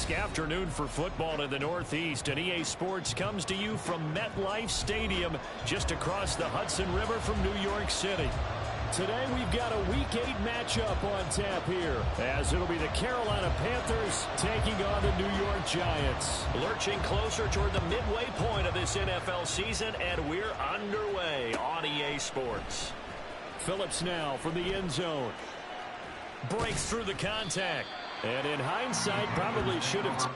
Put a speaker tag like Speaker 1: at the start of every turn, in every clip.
Speaker 1: terrific afternoon for football in the Northeast, and EA Sports comes to you from MetLife Stadium just across the Hudson River from New York City. Today we've got a Week 8 matchup on tap here, as it'll be the Carolina Panthers taking on the New York Giants. Lurching closer toward the midway point of this NFL season, and we're underway on EA Sports. Phillips now from the end zone. Breaks through the contact. And in hindsight, probably should have...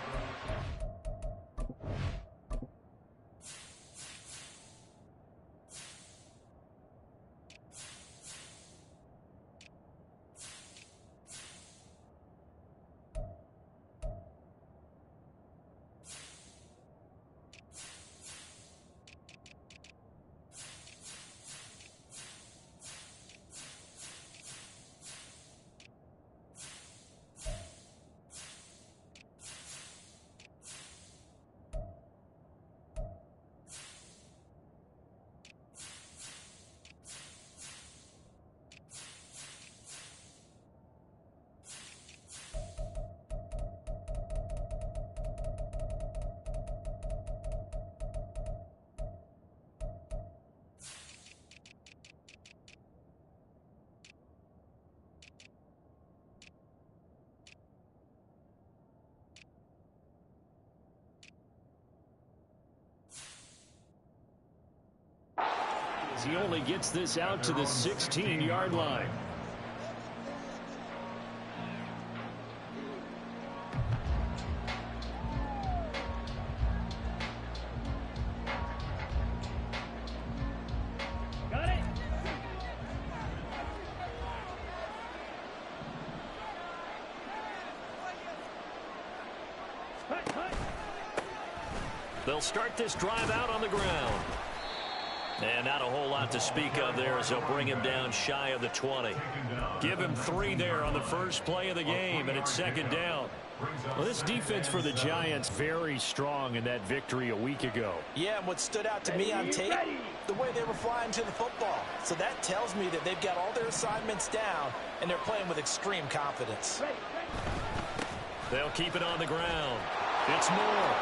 Speaker 1: He only gets this out to the 16-yard line. Got it. They'll start this drive out on the ground. And not a whole lot to speak of there as they'll bring him down shy of the 20. Give him 3 there on the first play of the game, and it's second down. Well, this defense for the Giants very strong in that victory a week ago.
Speaker 2: Yeah, and what stood out to me on tape, the way they were flying to the football. So that tells me that they've got all their assignments down, and they're playing with extreme confidence.
Speaker 1: They'll keep it on the ground. It's Moore.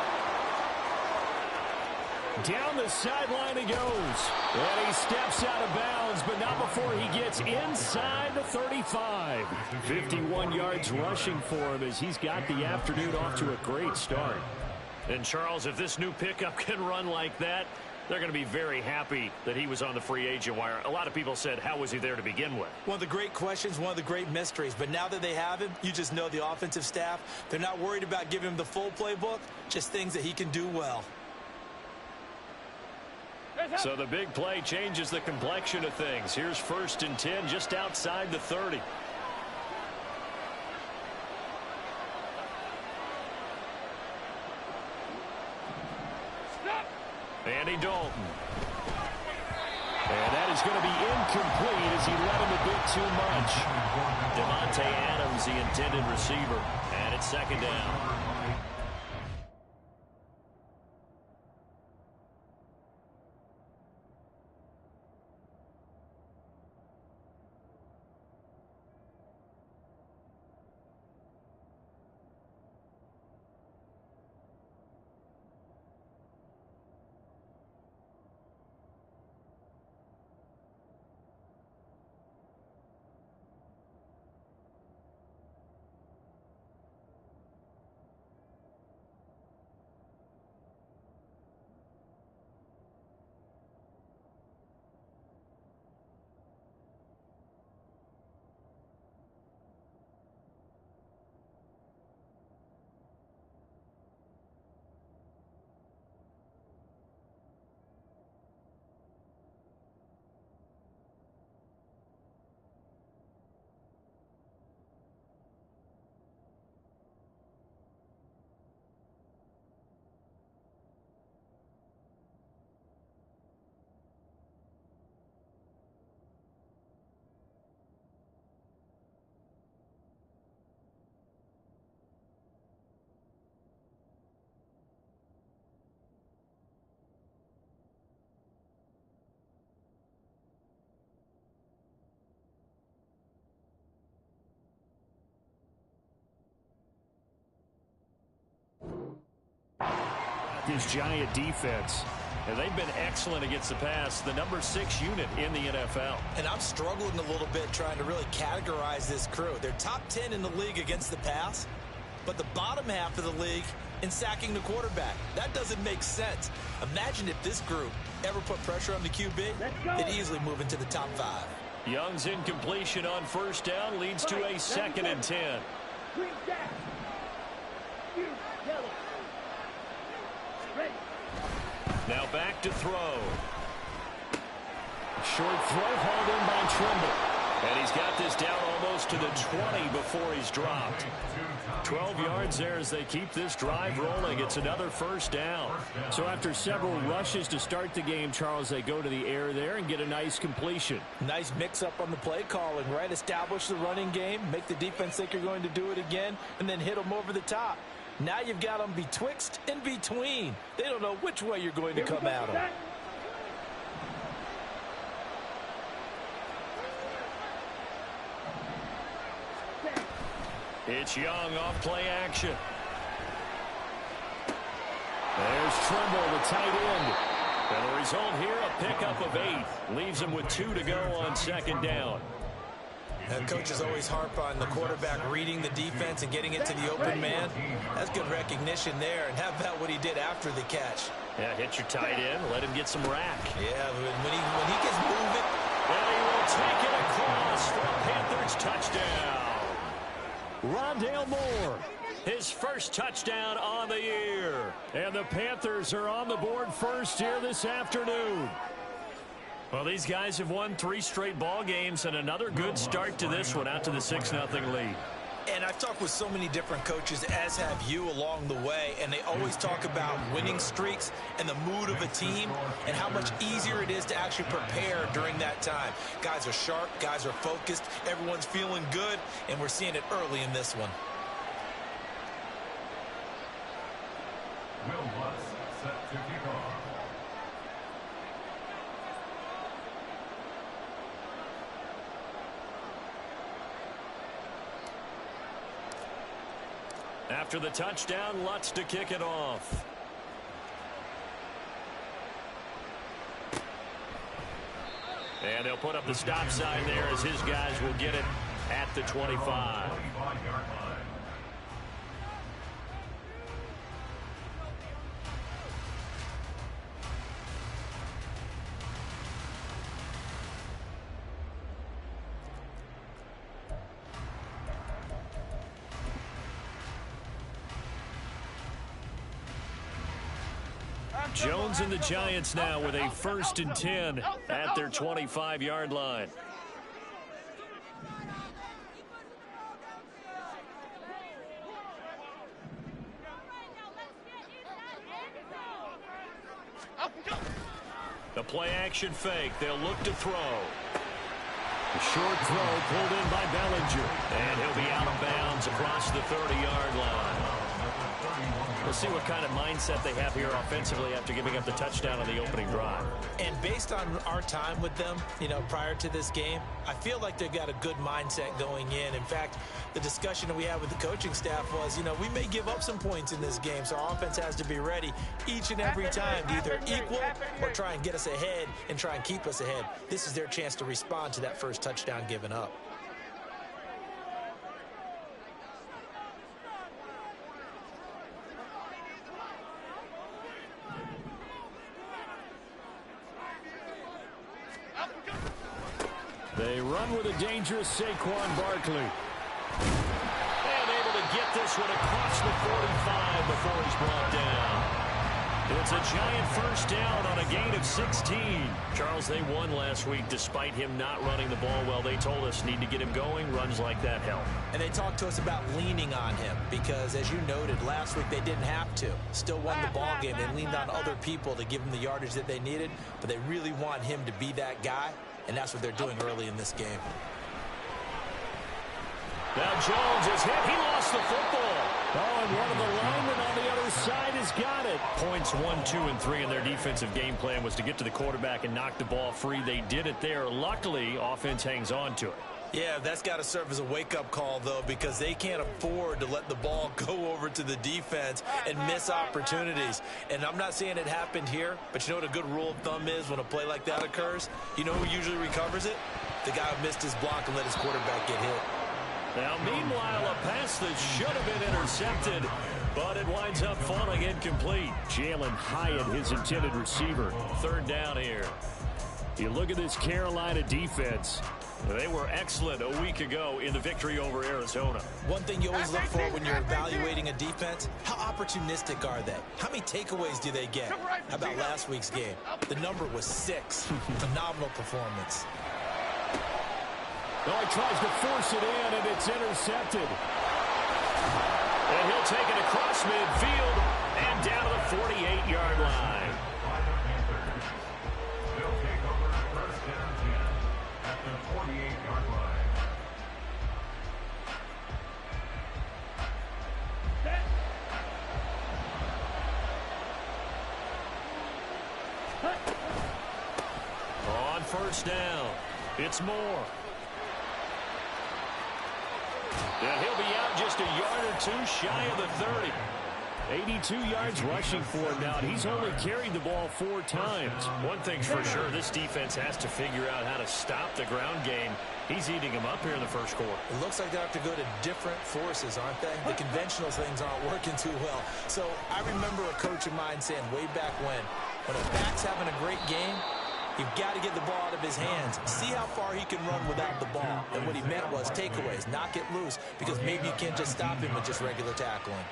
Speaker 1: Down the sideline he goes. And he steps out of bounds, but not before he gets inside the 35. 51 yards rushing for him as he's got the afternoon off to a great start. And, Charles, if this new pickup can run like that, they're going to be very happy that he was on the free agent wire. A lot of people said, how was he there to begin with?
Speaker 2: One of the great questions, one of the great mysteries. But now that they have him, you just know the offensive staff, they're not worried about giving him the full playbook, just things that he can do well.
Speaker 1: So the big play changes the complexion of things. Here's 1st and 10 just outside the 30. Andy Dalton. And that is going to be incomplete as he let him a bit too much. Devontae Adams, the intended receiver. And it's second down. this Giant defense. And they've been excellent against the pass, the number 6 unit in the NFL.
Speaker 2: And I'm struggling a little bit trying to really categorize this crew. They're top 10 in the league against the pass, but the bottom half of the league in sacking the quarterback. That doesn't make sense. Imagine if this group ever put pressure on the QB, they'd easily move into the top 5.
Speaker 1: Young's incompletion on first down leads to a 2nd and 10. Now back to throw. Short throw hauled in by Trimble. And he's got this down almost to the 20 before he's dropped. 12 yards there as they keep this drive rolling. It's another first down. So after several rushes to start the game, Charles, they go to the air there and get a nice completion.
Speaker 2: Nice mix-up on the play calling, right? Establish the running game, make the defense think you're going to do it again, and then hit them over the top. Now you've got them betwixt and between. They don't know which way you're going to come at them.
Speaker 1: It's Young off play action. There's Trimble, the tight end. And the result here, a pickup of 8. Leaves him with 2 to go on 2nd down.
Speaker 2: And coaches always harp on the quarterback reading the defense and getting it to the open man. That's good recognition there. And how about what he did after the catch?
Speaker 1: Yeah, hit your tight end, let him get some rack.
Speaker 2: Yeah, when he gets moving.
Speaker 1: And he will take it across for a Panthers touchdown. Rondale Moore, his first touchdown on the year. And the Panthers are on the board first here this afternoon. Well, these guys have won 3 straight ball games and another good start to this one out to the 6-0 lead.
Speaker 2: And I've talked with so many different coaches, as have you, along the way, and they always talk about winning streaks and the mood of a team and how much easier it is to actually prepare during that time. Guys are sharp, guys are focused, everyone's feeling good, and we're seeing it early in this one.
Speaker 3: Will Butts set to kick off.
Speaker 1: After the touchdown, Lutz to kick it off. And they'll put up the stop sign there as his guys will get it at the 25. Jones and the Giants now with a 1st and 10 at their 25-yard line. The play action fake. They'll look to throw. A short throw pulled in by Bellinger. And he'll be out of bounds across the 30-yard line. We'll see what kind of mindset they have here offensively after giving up the touchdown on the opening drive.
Speaker 2: And based on our time with them, prior to this game, I feel like they've got a good mindset going in. In fact, the discussion that we had with the coaching staff was, we may give up some points in this game, so our offense has to be ready each and every time to either equal or try and get us ahead and try and keep us ahead. This is their chance to respond to that first touchdown given up. They run with a dangerous Saquon Barkley. And able to get this one across the 45 before he's brought down. It's a Giant first down on a gain of 16. Charles, they won last week despite him not running the ball well. They told us need to get him going. Runs like that help. And they talked to us about leaning on him because, as you noted, last week they didn't have to. Still won the ball game. They leaned on other people to give them the yardage that they needed, but they really want him to be that guy. And that's what they're doing early in this game. Now Jones is hit. He lost the football. Oh, and one of the linemen on the other side has got it. Points 1, 2, and 3 in their defensive game plan was to get to the quarterback and knock the ball free. They did it there. Luckily, offense hangs on to it.
Speaker 4: Yeah, that's got to serve as a wake-up call, though, because they can't afford to let the ball go over to the defense and miss opportunities. And I'm not saying it happened here, but you know what a good rule of thumb is when a play like that occurs? You know who usually recovers it? The guy who missed his block and let his quarterback get hit.
Speaker 1: Now, meanwhile, a pass that should have been intercepted, but it winds up falling incomplete. Jalen Hyatt, his intended receiver. Third down here. You look at this Carolina defense. They were excellent a week ago in the victory over Arizona.
Speaker 4: One thing you always look for when you're evaluating a defense, how opportunistic are they? How many takeaways do they get? How about last week's game? The number was 6. Phenomenal performance.
Speaker 1: Oh, he tries to force it in, and it's intercepted. And he'll take it across midfield and down to the 48-yard line.
Speaker 3: They'll take over first down 10 at the 48-yard line.
Speaker 1: On first down, it's Moore. And he'll be out just a yard or two shy of the 30. 82 yards rushing for him now, and he's only carried the ball 4 times. One thing's for sure, this defense has to figure out how to stop the ground game. He's eating him up here in the first quarter.
Speaker 4: It looks like they have to go to different forces, aren't they? The conventional things aren't working too well. So I remember a coach of mine saying way back when a back's having a great game, you've got to get the ball out of his hands. See how far he can run without the ball. And what he meant was takeaways, knock it loose, because maybe you can't just stop him with just regular tackling.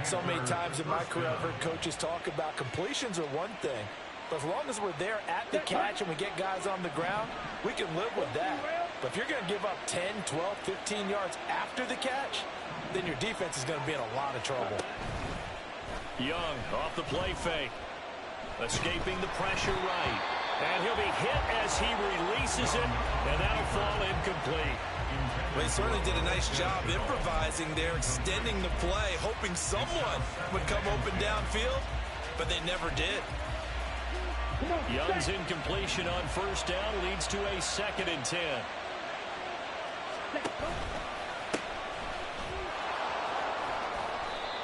Speaker 5: So many times in my career, I've heard coaches talk about completions are one thing. But as long as we're there at the catch and we get guys on the ground, we can live with that. But if you're going to give up 10, 12, 15 yards after the catch, then your defense is going to be in a lot of trouble.
Speaker 1: Young off the play fake. Escaping the pressure right. And he'll be hit as he releases it, and that'll fall incomplete.
Speaker 4: Well, he certainly did a nice job improvising there, extending the play, hoping someone would come open downfield, but they never did.
Speaker 1: Young's incompletion on first down leads to a 2nd and 10.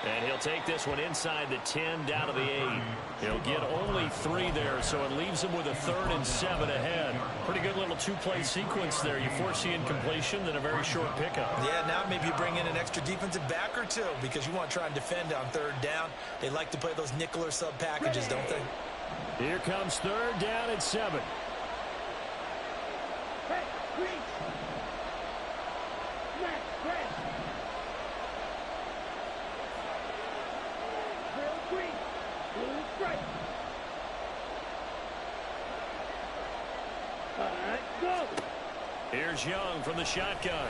Speaker 1: And he'll take this one inside the 10 down to the 8. He'll get only 3 there, so it leaves him with a 3rd and 7 ahead. Pretty good little 2-play sequence there. You force the incompletion, then a very short pickup.
Speaker 4: Yeah, now maybe you bring in an extra defensive back or 2 because you want to try and defend on 3rd down. They like to play those nickel or sub packages, don't they?
Speaker 1: Here comes 3rd down and 7. Here's Young from the shotgun.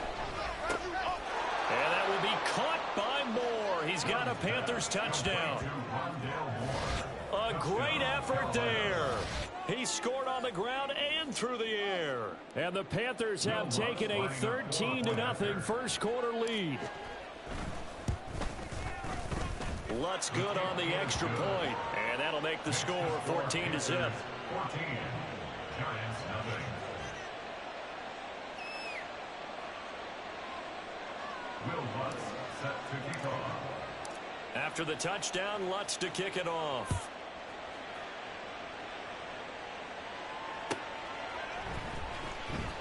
Speaker 1: And that will be caught by Moore. He's got a Panthers touchdown. A great effort there. He scored on the ground and through the air. And the Panthers have taken a 13-0 first quarter lead. Lutz good on the extra point. And that'll make the score 14-0.
Speaker 3: 14. Giants nothing. Will Lutz set to kick off.
Speaker 1: After the touchdown, Lutz to kick it off.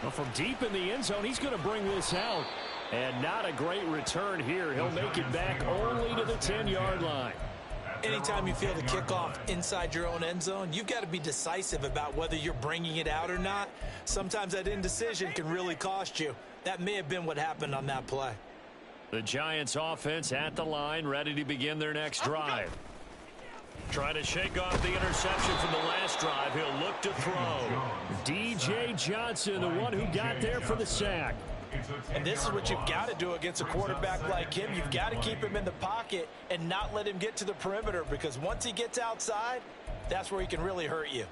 Speaker 1: Well, from deep in the end zone, he's going to bring this out. And not a great return here. He'll make it back only to the 10-yard line.
Speaker 4: Anytime you feel the kickoff inside your own end zone, you've got to be decisive about whether you're bringing it out or not. Sometimes that indecision can really cost you. That may have been what happened on that play.
Speaker 1: The Giants offense at the line, ready to begin their next drive. Trying to shake off the interception from the last drive. He'll look to throw. DJ Johnson, the one who got there for the sack.
Speaker 5: And this is what you've got to do against a quarterback like him. You've got to keep him in the pocket and not let him get to the perimeter, because once he gets outside, that's where he can really hurt you.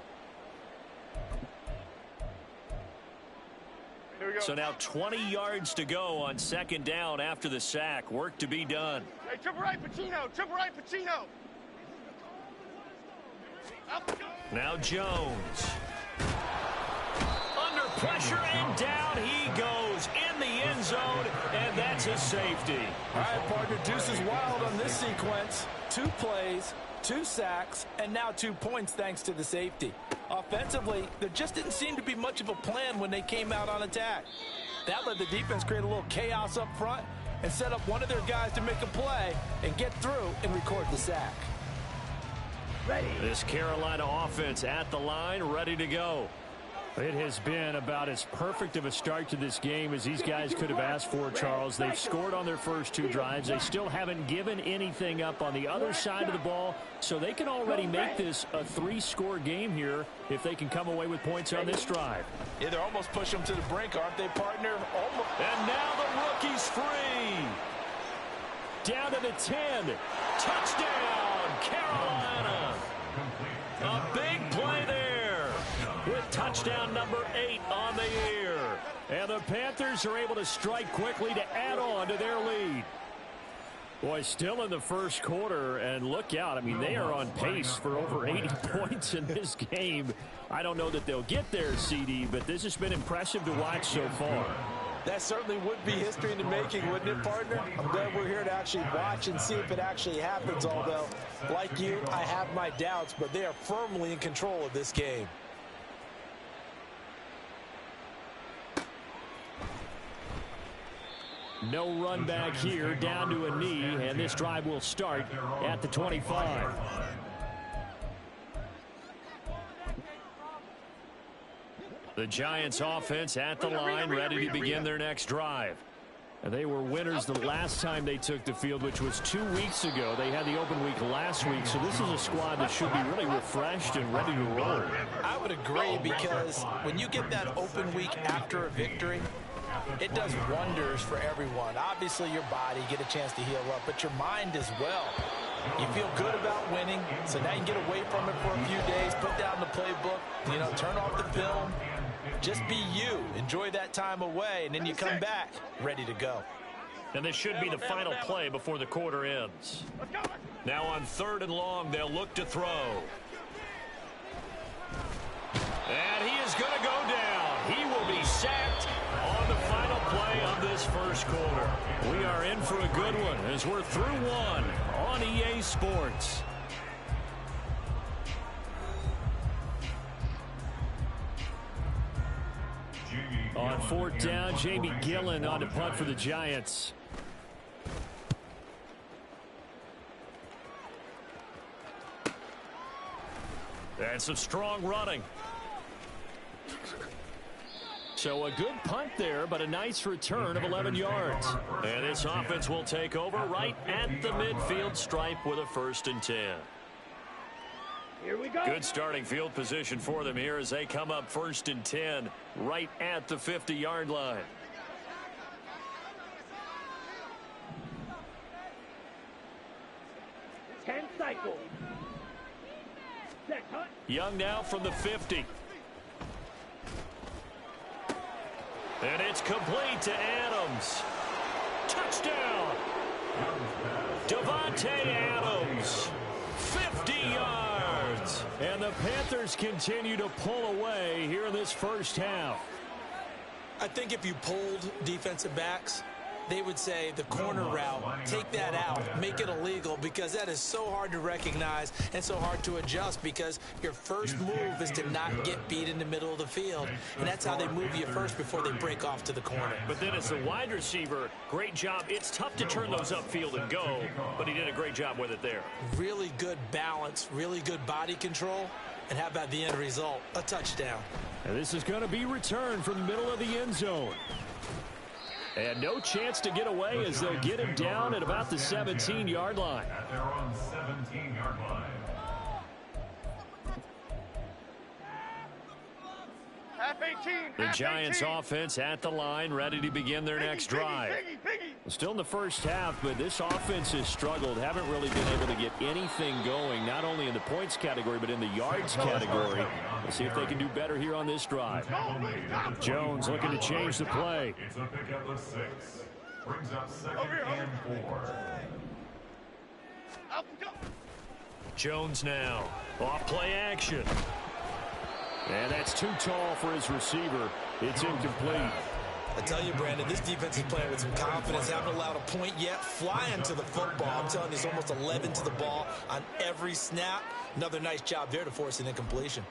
Speaker 1: So now 20 yards to go on 2nd down after the sack. Work to be done.
Speaker 6: Hey, triple right, Pacino. Triple right, Pacino.
Speaker 1: Now Jones. Under pressure, and down he goes in the end zone, and that's a safety.
Speaker 5: All right, partner, deuce is wild on this sequence. 2 plays, 2 sacks, and now 2 points thanks to the safety. Offensively, there just didn't seem to be much of a plan when they came out on attack. That let the defense create a little chaos up front and set up one of their guys to make a play and get through and record the sack.
Speaker 1: This Carolina offense at the line, ready to go. It has been about as perfect of a start to this game as these guys could have asked for, Charles. They've scored on their first 2 drives. They still haven't given anything up on the other side of the ball, so they can already make this a 3-score game here if they can come away with points on this drive.
Speaker 5: Yeah, they're almost pushing them to the brink, aren't they, partner? Almost.
Speaker 1: And now the rookie's free. Down to the 10. Touchdown, Carolina. A big play there with touchdown number 8 on the year. And the Panthers are able to strike quickly to add on to their lead. Boy, still in the first quarter, and look out. I mean, they are on pace for over 80 points in this game. I don't know that they'll get there, CD, but this has been impressive to watch so far.
Speaker 5: That certainly would be history in the making, wouldn't it, partner? I'm glad we're here to actually watch and see if it actually happens, although, like you, I have my doubts, but they are firmly in control of this game.
Speaker 1: No run back here, down to a knee, and this drive will start at the 25. The Giants offense at the line, ready to begin their next drive. And they were winners the last time they took the field, which was 2 weeks ago. They had the open week last week, so this is a squad that should be really refreshed and ready to roll.
Speaker 5: I would agree, because when you get that open week after a victory, it does wonders for everyone. Obviously, your body, get a chance to heal up, but your mind as well. You feel good about winning, so now you can get away from it for a few days, put down the playbook, turn off the film. Just be you. Enjoy that time away, and then you come back ready to go.
Speaker 1: And this should be the final play before the quarter ends. Now on 3rd and long, they'll look to throw. And he is going to go down. He will be sacked on the final play of this first quarter. We are in for a good one as we're through one on EA Sports. On 4th down, Jamie Gillen on the punt for the Giants. And some strong running. So a good punt there, but a nice return of 11 yards. And this offense will take over right at the midfield stripe with a 1st and 10.
Speaker 6: Here we go.
Speaker 1: Good starting field position for them here as they come up 1st and 10 right at the 50-yard line.
Speaker 6: Cycle. Set, cut.
Speaker 1: Young now from the 50. And it's complete to Adams. Touchdown. Devontae Adams. 50 yards. And the Panthers continue to pull away here in this first half.
Speaker 4: I think if you polled defensive backs, they would say the corner route, take that out, make it illegal, because that is so hard to recognize and so hard to adjust, because your first move is to not get beat in the middle of the field, and that's how they move you first before they break off to the corner.
Speaker 1: But then as the wide receiver, great job. It's tough to turn those upfield and go, but he did a great job with it there.
Speaker 4: Really good balance, really good body control, and how about the end result? A touchdown.
Speaker 1: And this is going to be returned from the middle of the end zone. And no chance to get away as they'll get him down at about the 17-yard line.
Speaker 3: At their own 17-yard line.
Speaker 6: Half 18.
Speaker 1: The
Speaker 6: half
Speaker 1: Giants
Speaker 6: 18.
Speaker 1: offense at the line, ready to begin their next drive. Still in the first half, but this offense has struggled. Haven't really been able to get anything going, not only in the points category, but in the yards category. We'll see if they can do better here on this drive. Jones looking to change the play.
Speaker 3: It's a pick at the 6. Brings up 2nd and 4.
Speaker 1: Jones now. Off play action. And that's too tall for his receiver. It's incomplete.
Speaker 4: I tell you, Brandon, this defense is playing with some confidence. Haven't allowed a point yet. Flying to the football. I'm telling you, it's almost 11 to the ball on every snap. Another nice job there to force an incompletion.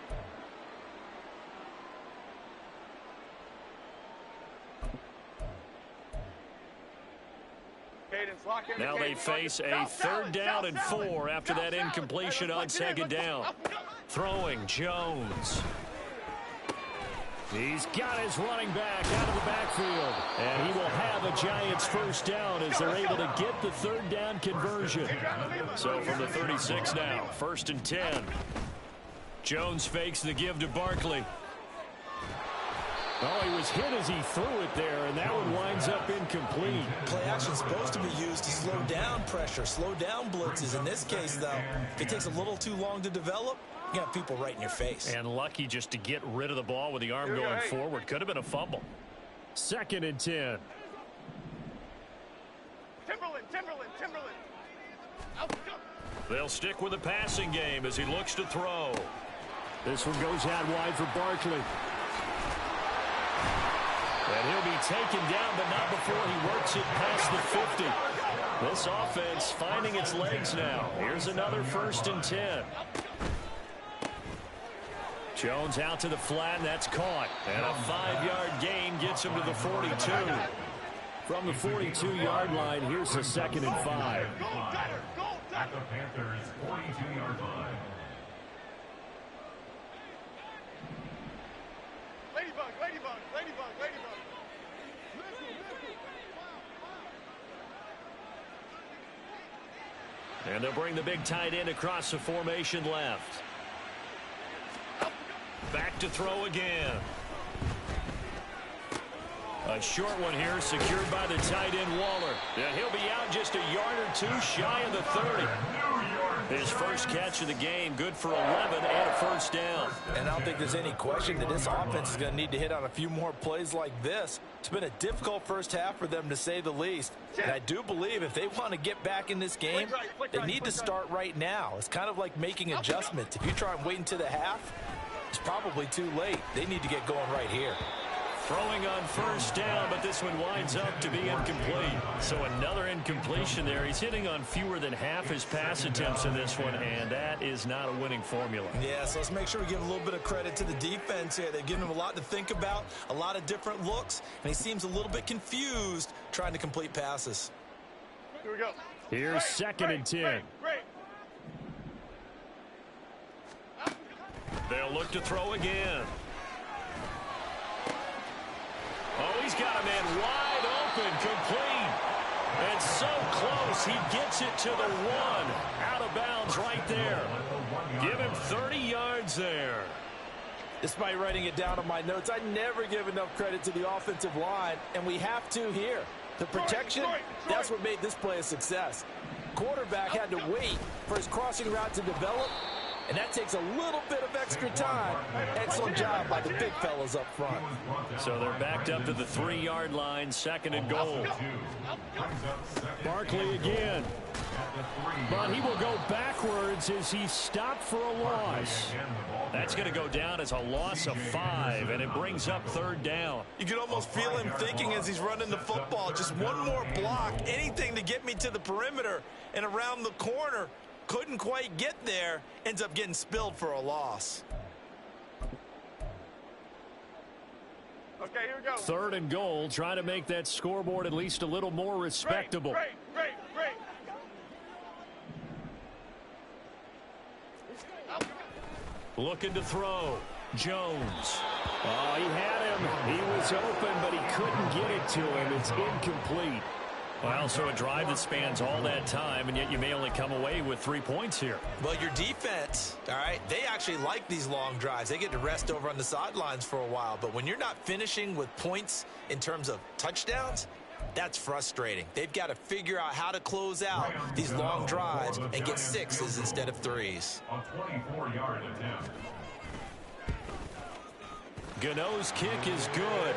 Speaker 1: Now they face a 3rd down and 4 after that incompletion on 2nd down. Throwing Jones. He's got his running back out of the backfield. And he will have a Giants 1st down as they're able to get the 3rd down conversion. So from the 36 now, 1st and 10. Jones fakes the give to Barkley. Oh, he was hit as he threw it there, and that one winds up incomplete.
Speaker 4: Play action is supposed to be used to slow down pressure, slow down blitzes. In this case, though, if it takes a little too long to develop, you got people right in your face.
Speaker 1: And lucky just to get rid of the ball with the arm going forward. Could have been a fumble. 2nd and 10.
Speaker 6: Timberland.
Speaker 1: They'll stick with the passing game as he looks to throw. This one goes out wide for Barkley. And he'll be taken down, but not before he works it past the 50. This offense finding its legs now. Here's another 1st and 10. Jones out to the flat, and that's caught. And a 5-yard gain gets him to the 42. From the 42-yard line, here's the 2nd and 5.
Speaker 3: At the Panthers' 42-yard line. Ladybug.
Speaker 1: And they'll bring the big tight end across the formation left. Back to throw again. A short one here, secured by the tight end Waller. And he'll be out just a yard or two shy of the 30. His first catch of the game, good for 11 and a 1st down.
Speaker 5: And I don't think there's any question that this offense is going to need to hit on a few more plays like this. It's been a difficult first half for them, to say the least. And I do believe if they want to get back in this game, they need to start right now. It's kind of like making adjustments. If you try and wait until the half, it's probably too late. They need to get going right here.
Speaker 1: Throwing on 1st down, but this one winds up to be incomplete. So another incompletion there. He's hitting on fewer than half his pass attempts in this one, and that is not a winning formula.
Speaker 4: Yeah, so let's make sure we give a little bit of credit to the defense here. They've given him a lot to think about, a lot of different looks, and he seems a little bit confused trying to complete passes.
Speaker 6: Here we go.
Speaker 1: Here's 2nd and 10. They'll look to throw again. Oh, he's got a man wide open, complete. And so close, he gets it to the 1. Out of bounds right there. Give him 30 yards there.
Speaker 5: Despite writing it down on my notes, I never give enough credit to the offensive line, and we have to here. The protection, that's what made this play a success. Quarterback had to wait for his crossing route to develop, and that takes a little bit of extra time. Excellent job by the big fellas up front.
Speaker 1: So they're backed up to the 3-yard line, 2nd and goal. Barkley again. But he will go backwards as he stopped for a loss. That's going to go down as a loss of 5, and it brings up 3rd down.
Speaker 4: You can almost feel him thinking as he's running the football. Just one more block, anything to get me to the perimeter and around the corner. Couldn't quite get there. Ends up getting spilled for a loss.
Speaker 6: Okay, here we go.
Speaker 1: 3rd and goal, trying to make that scoreboard at least a little more respectable.
Speaker 6: Great.
Speaker 1: Looking to throw. Jones. Oh, he had him. He was open, but he couldn't get it to him. It's incomplete. Well, so a drive that spans all that time, and yet you may only come away with 3 points here.
Speaker 4: Well, your defense, all right, they actually like these long drives. They get to rest over on the sidelines for a while. But when you're not finishing with points in terms of touchdowns, that's frustrating. They've got to figure out how to close out these long drives and get 6s instead of 3s.
Speaker 3: A 24-yard attempt.
Speaker 1: Gano's kick is good.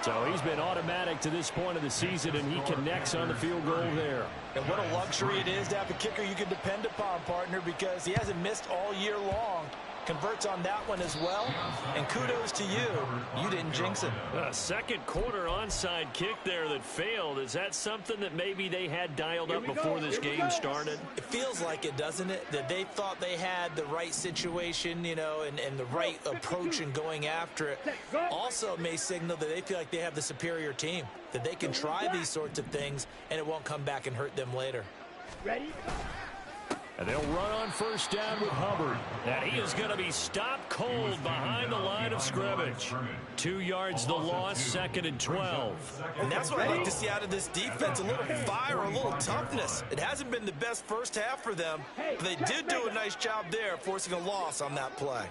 Speaker 1: So he's been automatic to this point of the season, and he connects on the field goal there.
Speaker 5: And what a luxury it is to have a kicker you can depend upon, partner, because he hasn't missed all year long.
Speaker 4: converts on that one as well. And kudos to you. You didn't jinx it.
Speaker 1: A second quarter onside kick there that failed. Is that something that maybe they had dialed up before this game started?
Speaker 4: It feels like it, doesn't it? That they thought they had the right situation, you know, and the right approach in going after it. Also may signal that they feel like they have the superior team, that they can try these sorts of things and it won't come back and hurt them later.
Speaker 2: Ready?
Speaker 1: And they'll run on first down with Hubbard. And he is going to be stopped cold behind the line of scrimmage. 2 yards the loss, 2nd and 12.
Speaker 4: And that's what I like to see out of this defense, a little fire, a little toughness. It hasn't been the best first half for them, but they did do a nice job there, forcing a loss on that play.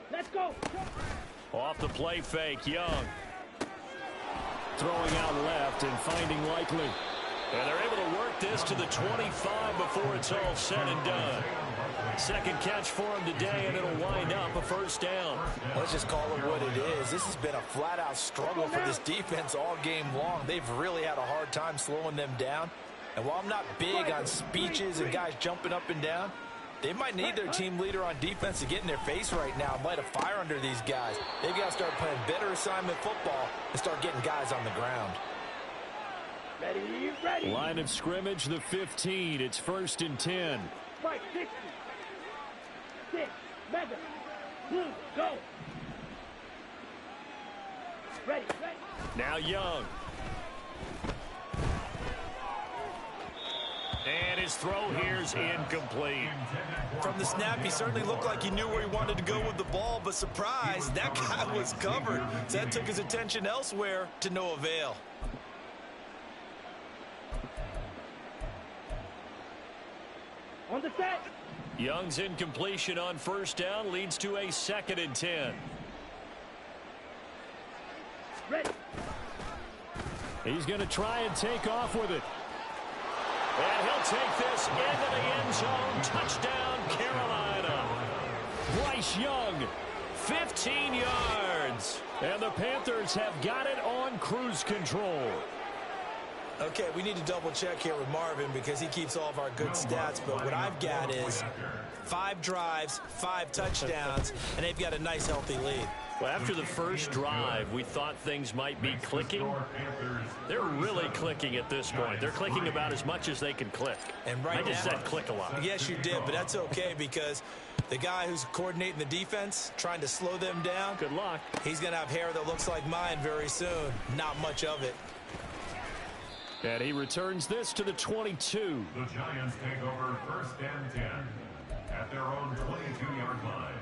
Speaker 2: Let's go.
Speaker 1: Off the play fake, Young. Throwing out left and finding Likely. And they're able to work this to the 25 before it's all said and done. Second catch for him today, and it'll wind up a first down.
Speaker 4: Let's just call it what it is. This has been a flat-out struggle for this defense all game long. They've really had a hard time slowing them down. And while I'm not big on speeches and guys jumping up and down, they might need their team leader on defense to get in their face right now and light a fire under these guys. They've got to start playing better assignment football and start getting guys on the ground.
Speaker 2: Ready.
Speaker 1: Line of scrimmage, the 15. It's 1st and 10.
Speaker 2: Fight, 60. 6, mega, blue, go. Ready.
Speaker 1: Now Young. And his throw here's incomplete.
Speaker 4: From the snap, he certainly looked like he knew where he wanted to go with the ball, but surprise, that guy was covered. So that took his attention elsewhere to no avail.
Speaker 2: On the set.
Speaker 1: Young's incompletion on first down leads to a 2nd and 10.
Speaker 2: Ready.
Speaker 1: He's going to try and take off with it. And he'll take this into the end zone. Touchdown, Carolina. Bryce Young, 15 yards. And the Panthers have got it on cruise control.
Speaker 4: Okay, we need to double check here with Marvin because he keeps all of our good stats, but what I've got is 5 drives, 5 touchdowns, and they've got a nice healthy lead.
Speaker 1: Well, after the first drive, we thought things might be clicking. They're really clicking at this point. They're clicking about as much as they can click.
Speaker 4: And right
Speaker 1: I just
Speaker 4: now,
Speaker 1: said click a lot.
Speaker 4: Yes, you did, but that's okay because the guy who's coordinating the defense, trying to slow them down,
Speaker 1: Good luck.
Speaker 4: he's going to have hair that looks like mine very soon. Not much of it.
Speaker 1: And he returns this to the 22.
Speaker 3: The Giants take over 1st and 10 at their own 22-yard line.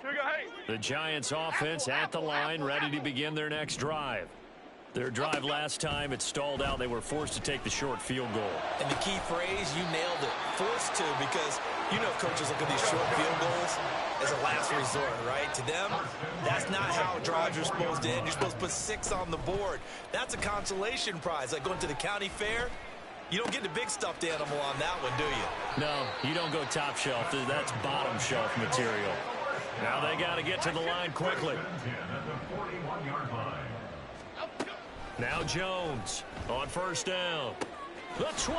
Speaker 6: Here we go, hey.
Speaker 1: The Giants offense at the line, ready to begin their next drive. Their drive last time, it stalled out. They were forced to take the short field goal.
Speaker 4: And the key phrase, you nailed it. Forced to, because you know coaches look at these short field goals as a last resort, right? To them, that's not how drives are supposed to end. You're supposed to put 6 on the board. That's a consolation prize. Like going to the county fair, you don't get the big stuffed animal on that one, do you?
Speaker 1: No, you don't go top shelf. That's bottom shelf material. Now they got to get to the line quickly. Now Jones on first down. The 20.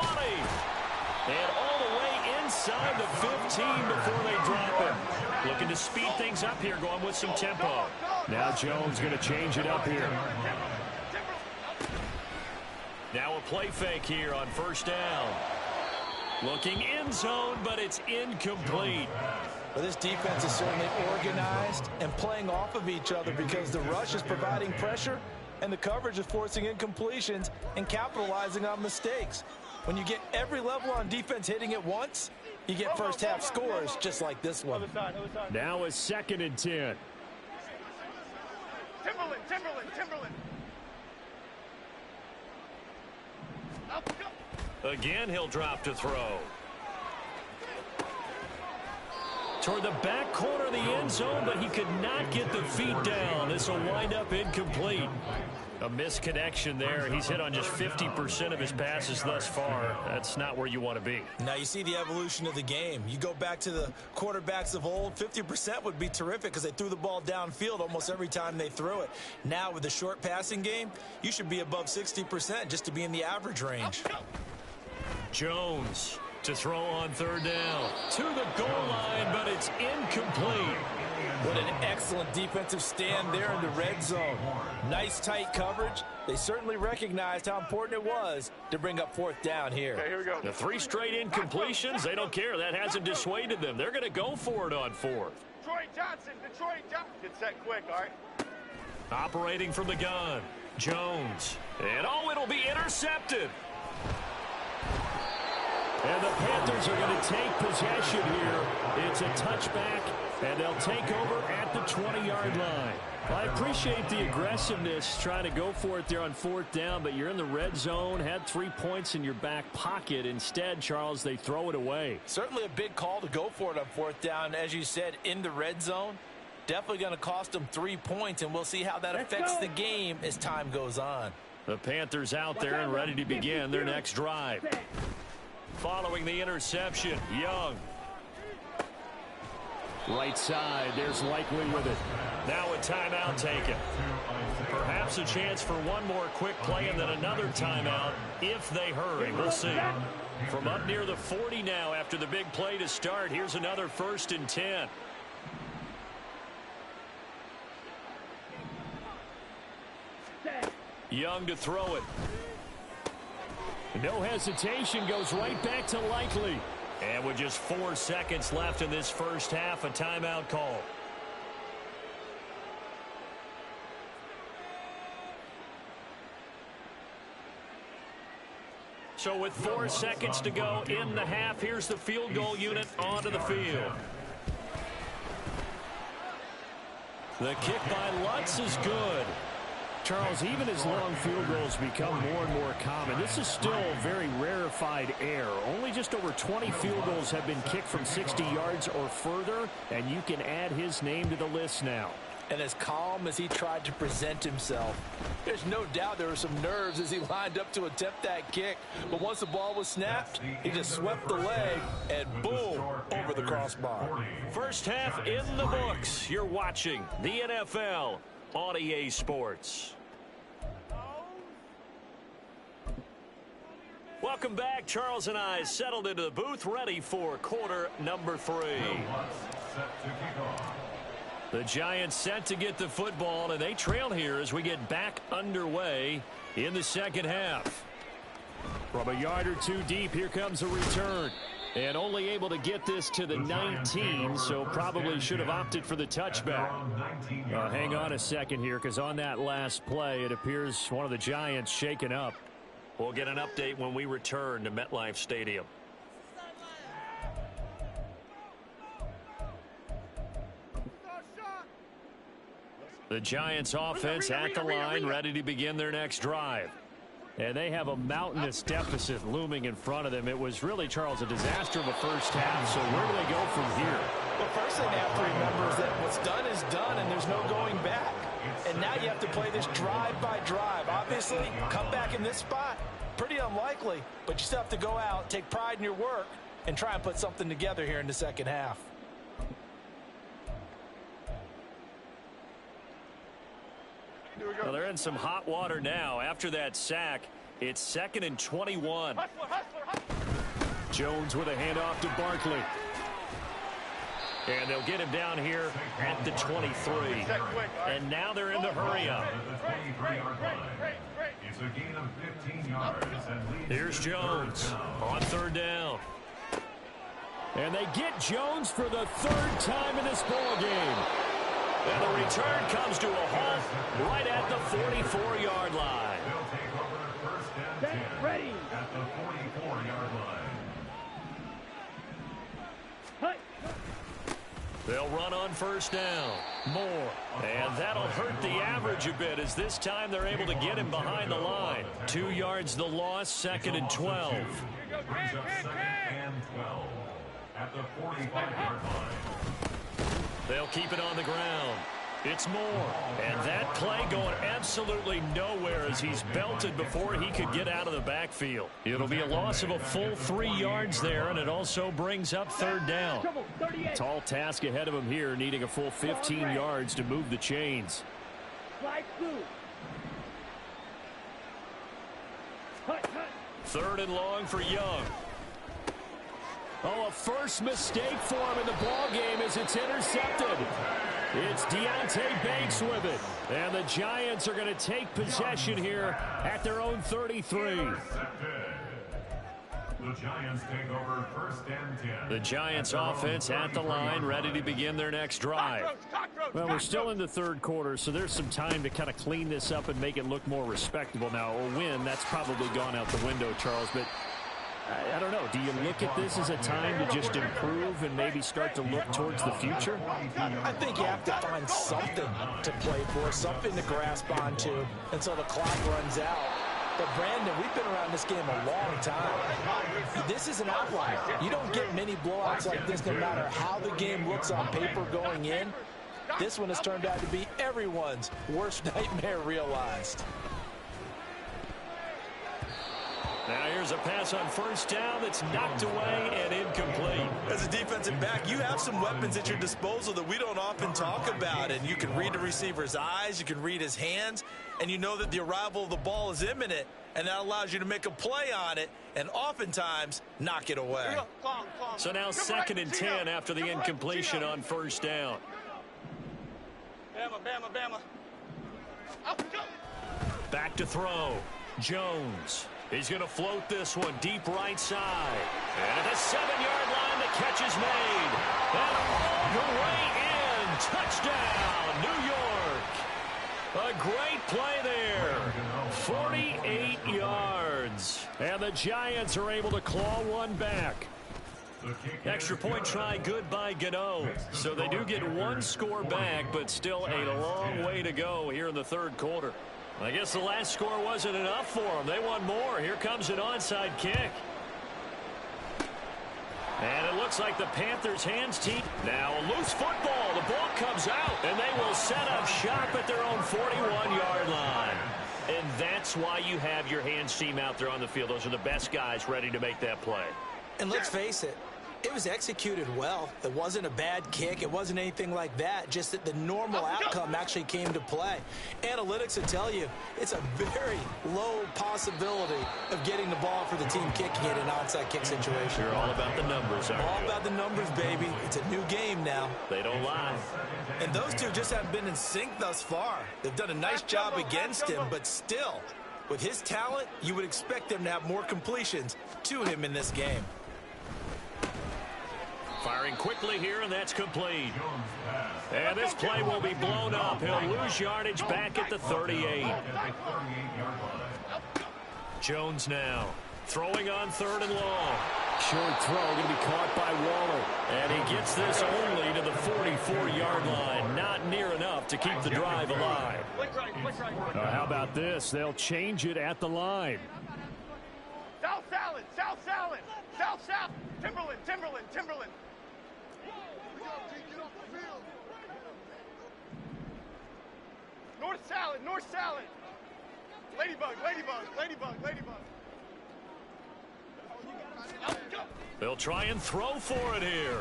Speaker 1: And all the way inside the 15 before they drop him. Looking to speed things up here, going with some tempo. Now Jones going to change it up here. Now a play fake here on first down. Looking end zone, but it's incomplete.
Speaker 4: Well, this defense is certainly organized and playing off of each other because the rush is providing pressure and the coverage is forcing incompletions and capitalizing on mistakes. When you get every level on defense hitting at once, you get first half scores just like this one.
Speaker 1: Now a 2nd and 10.
Speaker 6: Timberland.
Speaker 1: Again, he'll drop to throw. toward the back corner of the end zone, but he could not get the feet down. This will wind up incomplete. A misconnection there. He's hit on just 50% of his passes thus far. That's not where you want to be.
Speaker 4: Now you see the evolution of the game. You go back to the quarterbacks of old, 50% would be terrific because they threw the ball downfield almost every time they threw it. Now with the short passing game, you should be above 60% just to be in the average range.
Speaker 1: Jones to throw on third down. To the goal line, but it's incomplete.
Speaker 5: What an excellent defensive stand there in the red zone. Nice tight coverage. They certainly recognized how important it was to bring up fourth down here.
Speaker 6: Okay, here we go.
Speaker 1: The 3 straight incompletions, they don't care. That hasn't dissuaded them. They're going to go for it on fourth.
Speaker 6: Detroit Johnson. Get set quick, all right?
Speaker 1: Operating from the gun. Jones. And oh, it'll be intercepted. And the Panthers are going to take possession here. It's a touchback, and they'll take over at the 20-yard line. I appreciate the aggressiveness trying to go for it there on fourth down, but you're in the red zone, had 3 points in your back pocket. Instead, Charles, they throw it away.
Speaker 5: Certainly a big call to go for it on fourth down. As you said, in the red zone, definitely going to cost them 3 points, and we'll see how that affects the game as time goes on.
Speaker 1: The Panthers out there and ready to begin their next drive. Following the interception, Young. Right side, there's Likely with it. Now a timeout taken. Perhaps a chance for one more quick play and then another timeout if they hurry. We'll see. From up near the 40 now after the big play to start, here's another 1st and 10. Young to throw it. No hesitation, goes right back to Likely. And with just 4 seconds left in this first half, a timeout call. So with 4 seconds to go in the half, here's the field goal unit onto the field. The kick by Lutz is good. Charles, even as long field goals become more and more common, this is still very rarefied air. Only just over 20 field goals have been kicked from 60 yards or further, and you can add his name to the list now.
Speaker 5: And as calm as he tried to present himself, there's no doubt there were some nerves as he lined up to attempt that kick. But once the ball was snapped, he just swept the leg and boom, over the crossbar.
Speaker 1: First half in the books. You're watching the NFL on EA Sports. Welcome back. Charles and I settled into the booth, ready for quarter number 3. The Giants set to get the football, and they trail here as we get back underway in the second half. From a yard or 2 deep, here comes a return. And only able to get this to the 19, so probably should have opted for the touchback. Hang on a second here, because on that last play, it appears one of the Giants shaken up. We'll get an update when we return to MetLife Stadium. The Giants offense at the line, ready to begin their next drive. And they have a mountainous deficit looming in front of them. It was really, Charles, a disaster of a first half. So where do they go from here?
Speaker 5: Well, first thing they have to remember is that what's done is done, and there's no going back. And now you have to play this drive by drive. Obviously, come back in this spot, pretty unlikely. But you still have to go out, take pride in your work, and try and put something together here in the second half.
Speaker 1: Well, they're in some hot water now. After that sack, it's 2nd and 21. Jones with a handoff to Barkley. And they'll get him down here at the 23. And now they're in the hurry-up. Here's Jones on 3rd down. And they get Jones for the 3rd time in this ballgame. And the return comes to a halt right at the 44-yard line.
Speaker 3: They'll take over 1st and 10
Speaker 6: ready
Speaker 3: at the 44-yard line.
Speaker 1: They'll run on 1st down. More. And that'll hurt the average a bit as this time they're able to get him behind the line. 2 yards the loss, 2nd and 12.
Speaker 3: Brings up 2nd and 12 at the 45-yard line.
Speaker 1: They'll keep it on the ground. It's Moore, and that play going absolutely nowhere as he's belted before he could get out of the backfield. It'll be a loss of a full 3 yards there, and it also brings up third down. Tall task ahead of him here, needing a full 15 yards to move the chains. Third and long for Young. Oh, a first mistake for him in the ball game as it's intercepted. It's Deontay Banks with it. And the Giants are going to take possession here at their own 33.
Speaker 3: The Giants take over first and 10.
Speaker 1: The Giants offense at the line, ready to begin their next drive. Well, we're still in the third quarter, so there's some time to kind of clean this up and make it look more respectable. Now, a win, that's probably gone out the window, Charles, but I don't know. Do you look at this as a time to just improve and maybe start to look towards the future?
Speaker 5: I think you have to find something to play for, something to grasp onto until the clock runs out. But, Brandon, we've been around this game a long time. This is an outlier. You don't get many blowouts like this no matter how the game looks on paper going in. This one has turned out to be everyone's worst nightmare realized.
Speaker 1: Now here's a pass on first down that's knocked away and incomplete.
Speaker 4: As a defensive back, you have some weapons at your disposal that we don't often talk about. And you can read the receiver's eyes, you can read his hands, and you know that the arrival of the ball is imminent. And that allows you to make a play on it and oftentimes knock it away.
Speaker 1: So now second and 10 after the incompletion on first down.
Speaker 6: Bama.
Speaker 1: Back to throw. Jones. He's going to float this one deep right side. And at the 7-yard line, the catch is made. And all the way in. Touchdown, New York. A great play there. 48 yards. And the Giants are able to claw one back. Extra point try good by Gano. So they do get one score back, but still a long way to go here in the third quarter. I guess the last score wasn't enough for them. They want more. Here comes an onside kick. And it looks like the Panthers' hands team. Now a loose football. The ball comes out, and they will set up shop at their own 41-yard line. And that's why you have your hands team out there on the field. Those are the best guys ready to make that play.
Speaker 5: And let's face it, it was executed well. It wasn't a bad kick. It wasn't anything like that. Just that the normal outcome actually came to play. Analytics will tell you it's a very low possibility of getting the ball for the team kicking it in an onside kick situation.
Speaker 1: You're all about the numbers, aren't you?
Speaker 5: All about the numbers, baby. It's a new game now.
Speaker 1: They don't lie.
Speaker 4: And those two just haven't been in sync thus far. They've done a nice job against him, but still, with his talent, you would expect them to have more completions to him in this game.
Speaker 1: Firing quickly here, and that's complete. And this play will be blown up. He'll lose yardage back at the 38. Jones now throwing on third and long. Short throw going to be caught by Waller. And he gets this only to the 44-yard line. Not near enough to keep the drive alive. How about this? They'll change it at the line.
Speaker 6: South Salad. Timberland. North Salad. Ladybug.
Speaker 1: They'll try and throw for it here.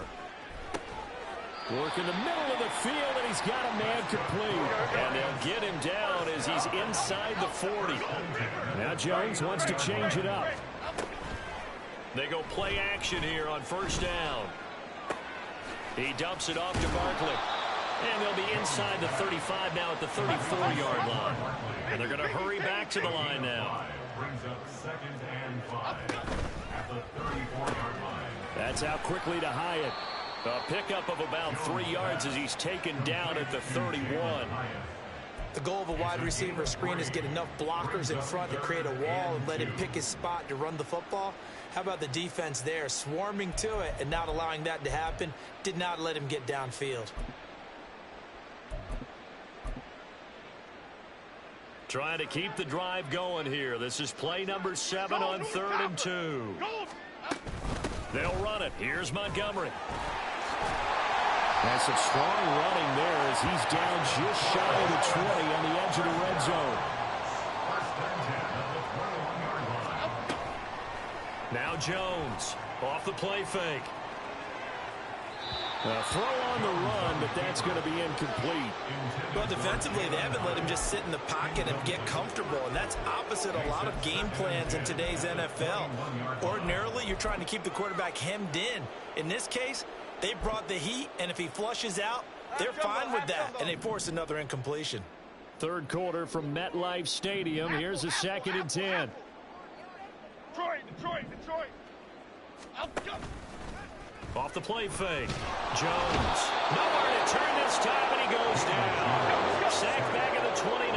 Speaker 1: Work in the middle of the field, and he's got a man complete. And they'll get him down as he's inside the 40. Now Jones wants to change it up. They go play action here on first down. He dumps it off to Barkley. And they'll be inside the 35 now at the 34-yard line. And they're going to hurry back to the line now.
Speaker 3: Brings up 2nd and 5 at the 34-yard line.
Speaker 1: That's out quickly to Hyatt. A pickup of about 3 yards as he's taken down at the 31.
Speaker 5: The goal of a wide receiver screen is get enough blockers in front to create a wall and let him pick his spot to run the football. How about the defense there, swarming to it and not allowing that to happen? Did not let him get downfield.
Speaker 1: Trying to keep the drive going here. This is play number 7 on 3rd and 2. They'll run it. Here's Montgomery. And some strong running there as he's down just shy of the 20 on the edge of the red zone. Now Jones off the play fake. A throw on the run, but that's going to be incomplete.
Speaker 4: Well, defensively, they haven't let him just sit in the pocket and get comfortable, and that's opposite a lot of game plans in today's NFL. Ordinarily, you're trying to keep the quarterback hemmed in. In this case, they brought the heat, and if he flushes out, they're fine with that, and they force another incompletion.
Speaker 1: Third quarter from MetLife Stadium. Here's a 2nd and 10.
Speaker 6: Detroit.
Speaker 1: Off the play fake. Jones. Nowhere to turn this time, and he goes down. Sack back at the 29.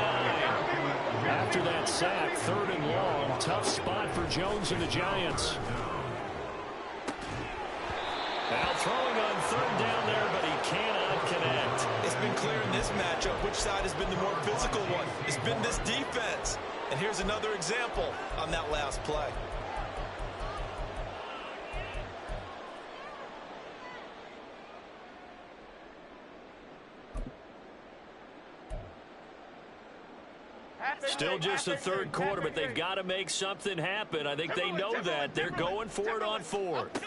Speaker 1: After that sack, 3rd and long. Tough spot for Jones and the Giants. Now throwing on 3rd down there, but he cannot connect.
Speaker 4: It's been clear in this matchup which side has been the more physical one. It's been this defense. And here's another example on that last play.
Speaker 1: Still just the 3rd quarter, but they've got to make something happen. I think they know that. They're going for it on 4th.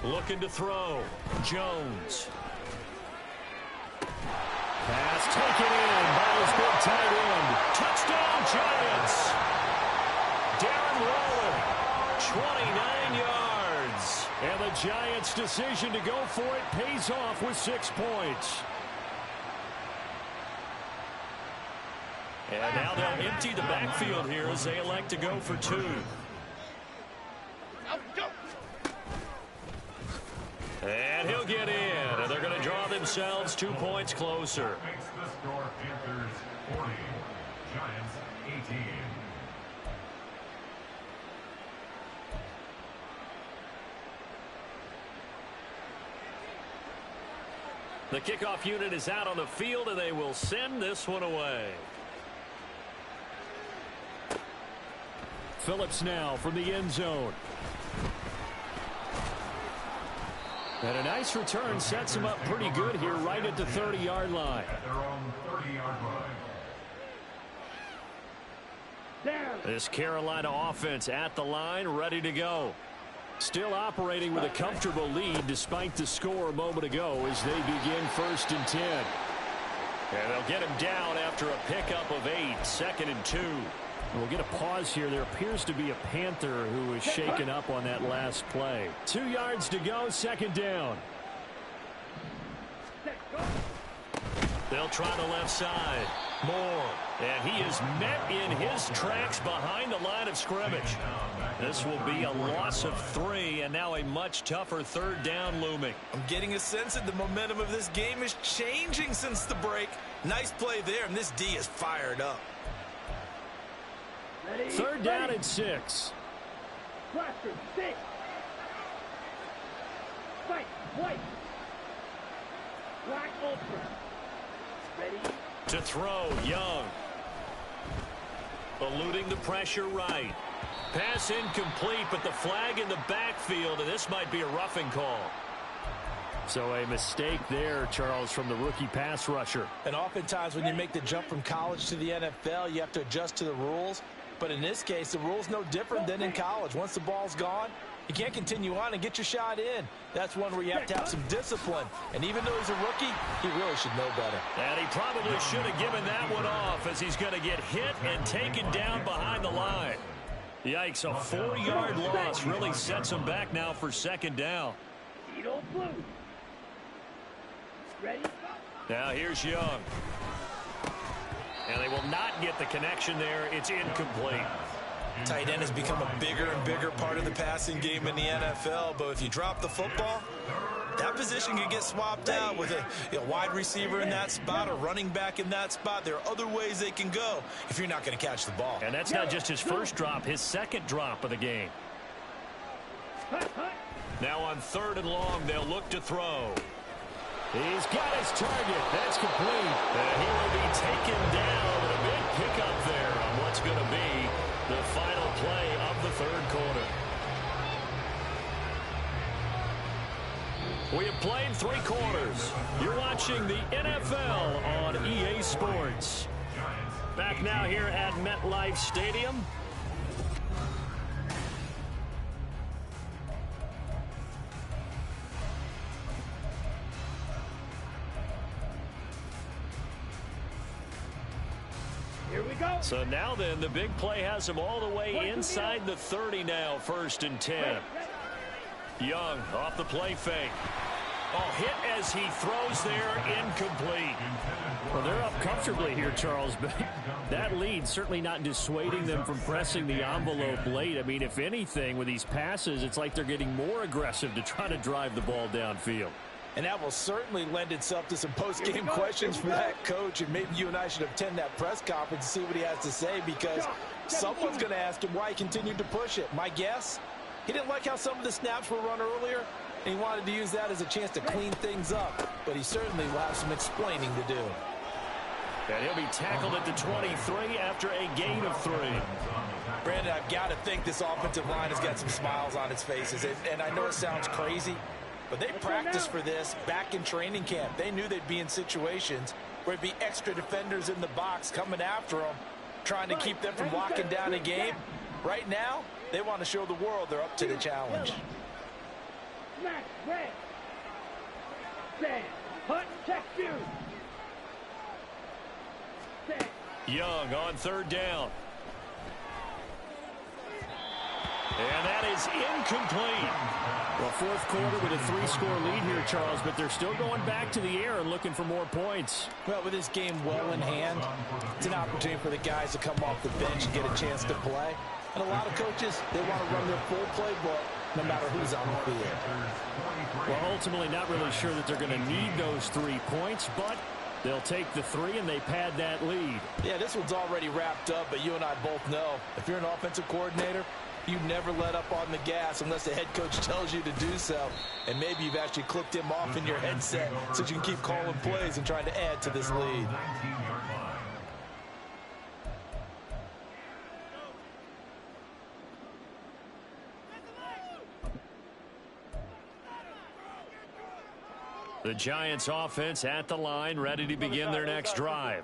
Speaker 1: Looking to throw. Jones. Pass taken in by his big tight end. Touchdown, Giants. Darren Waller, 29 yards. And the Giants' decision to go for it pays off with 6 points. And now they'll empty the backfield here as they elect to go for 2. And he'll get in. And they're going to draw themselves 2 points closer.
Speaker 3: Makes the score Panthers 40, Giants 18.
Speaker 1: The kickoff unit is out on the field, and they will send this one away. Phillips now from the end zone. And a nice return sets him up pretty good here right at the 30-yard line.
Speaker 3: At their own 30-yard line.
Speaker 1: This Carolina offense at the line, ready to go. Still operating with a comfortable lead despite the score a moment ago as they begin 1st and 10. And they'll get him down after a pickup of 8, 2nd and 2. We'll get a pause here. There appears to be a Panther who was shaken up on that last play. 2 yards to go, 2nd down. They'll try the left side. Moore. And he is met in his tracks behind the line of scrimmage. This will be a loss of 3, and now a much tougher 3rd down looming.
Speaker 4: I'm getting a sense that the momentum of this game is changing since the break. Nice play there, and this D is fired up.
Speaker 1: 3rd down and 6. To throw, Young. Eluding the pressure right. Pass incomplete, but the flag in the backfield, and this might be a roughing call. So a mistake there, Charles, from the rookie pass rusher.
Speaker 5: And oftentimes when you make the jump from college to the NFL, you have to adjust to the rules. But in this case, the rule's no different than in college. Once the ball's gone, you can't continue on and get your shot in. That's one where you have to have some discipline. And even though he's a rookie, he really should know better.
Speaker 1: And he probably should have given that one off as he's going to get hit and taken down behind the line. Yikes, a 4-yard loss really sets him back now for 2nd down. Now here's Young. And they will not get the connection there. It's incomplete.
Speaker 4: Tight end has become a bigger and bigger part of the passing game in the NFL, but if you drop the football, that position can get swapped out with a wide receiver in that spot, a running back in that spot. There are other ways they can go if you're not going to catch the ball.
Speaker 1: And that's not just his first drop, his 2nd drop of the game. Now on 3rd and long, they'll look to throw. He's got his target. That's complete. And he will be taken down. A big pickup there on what's going to be the final play of the 3rd quarter. We have played 3 quarters. You're watching the NFL on EA Sports. Back now here at MetLife Stadium.
Speaker 6: Here we go.
Speaker 1: So now then, the big play has him all the way inside the 30 now, 1st and 10. Young off the play fake. Oh, hit as he throws there, incomplete.
Speaker 2: Well, they're up comfortably here, Charles, but that lead certainly not dissuading them from pressing the envelope late. I mean, if anything, with these passes, it's like they're getting more aggressive to try to drive the ball downfield.
Speaker 5: And that will certainly lend itself to some post-game questions for that coach, and maybe you and I should attend that press conference and see what he has to say, because someone's going to ask him why he continued to push it. My guess, he didn't like how some of the snaps were run earlier, and he wanted to use that as a chance to clean things up. But he certainly will have some explaining to do.
Speaker 1: And he'll be tackled at the 23 after a gain of 3.
Speaker 5: Brandon, I've got to think this offensive line has got some smiles on its faces. And I know it sounds crazy, but they practiced for this back in training camp. They knew they'd be in situations where there'd be extra defenders in the box coming after them, trying to keep them from locking down a game. Right now, they want to show the world they're up to the challenge.
Speaker 6: Smash, red. Stand. Hunt, check you. Stand.
Speaker 1: Young on 3rd down. And that is incomplete.
Speaker 2: Well, 4th quarter with a 3-score lead here, Charles, but they're still going back to the air and looking for more points.
Speaker 5: Well, with this game well in hand, it's an opportunity for the guys to come off the bench and get a chance to play. And a lot of coaches, they want to run their full playbook no matter who's on the field.
Speaker 2: Well, ultimately not really sure that they're going to need those 3 points, but they'll take the 3 and they pad that lead.
Speaker 5: Yeah, this one's already wrapped up, but you and I both know if you're an offensive coordinator, you never let up on the gas unless the head coach tells you to do so. And maybe you've actually clicked him off in your headset so you can keep calling plays and trying to add to this lead.
Speaker 1: The Giants offense at the line, ready to begin their next drive.